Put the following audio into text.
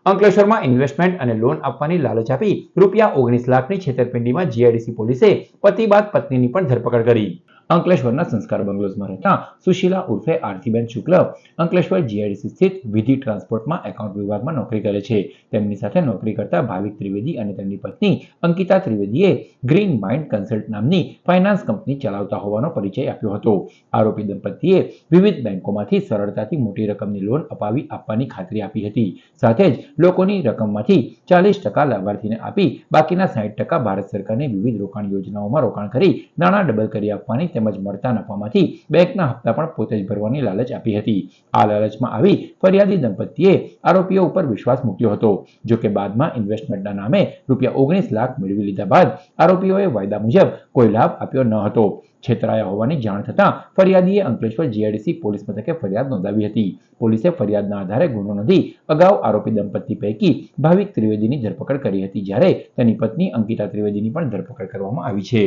અંકલેશ્વરમાં ઇન્વેસ્ટમેન્ટ અને લોન આપવાની લાલચ આપી ₹19 લાખની છેતરપિંડીમાં જીઆઈડીસી પોલીસે પતિ બાદ પત્નીની પણ ધરપકડ કરી। અંકલેશ્વરના સંસ્કાર બંગલોઝમાં રહેતા સુશીલા ઉર્ફે આરતીબેન શુક્લ અંકલેશ્વર જીઆઈડીસી સ્થિત વિધિ ટ્રાન્સપોર્ટમાં એકાઉન્ટ વિભાગમાં નોકરી કરે છે। તેમની સાથે નોકરી કરતા ભાવિક ત્રિવેદી અને તેમની પત્ની અંકિતા ત્રિવેદીએ ગ્રીન માઇન્ડ કન્સલ્ટ નામની ફાઇનાન્સ કંપની ચલાવતા હોવાનો પરિચય આપ્યો હતો। આરોપી દંપતીએ વિવિધ બેંકોમાંથી સરળતાથી મોટી રકમની લોન અપાવી આપવાની ખાતરી આપી હતી। સાથે જ લોકોની રકમમાંથી 40% લાભાર્થીને આપી બાકીના 60% ભારત સરકારની વિવિધ રોકાણ યોજનાઓમાં રોકાણ કરી નાણાં ડબલ કરી આપવાની તેમજ મળતા નફામાંથી બેંકના હપ્તા પણ પોતે જ ભરવાની લાલચ આપી હતી। આ લાલચમાં આવી ફરિયાદી દંપતીએ આરોપીઓ ઉપર વિશ્વાસ મૂક્યો હતો। જો કે બાદમાં ઇન્વેસ્ટમેન્ટના નામે ₹19 લાખ મેળવી લીધા બાદ આરોપીઓએ વાયદા મુજબ કોઈ લાભ આપ્યો ન હતો। છેતરાયા હોવાની જાણ થતાં ફરિયાદીએ અંકલેશ્વર જીઆઈડીસી પોલીસ મથકે ફરિયાદ નોંધાવી હતી। પોલીસે ફરિયાદના આધારે ગુનો નોંધી અગાઉ આરોપી દંપતી પૈકી ભાવિક ત્રિવેદીની ધરપકડ કરી હતી, જ્યારે તેની પત્ની અંકિતા ત્રિવેદીની પણ ધરપકડ કરવામાં આવી છે।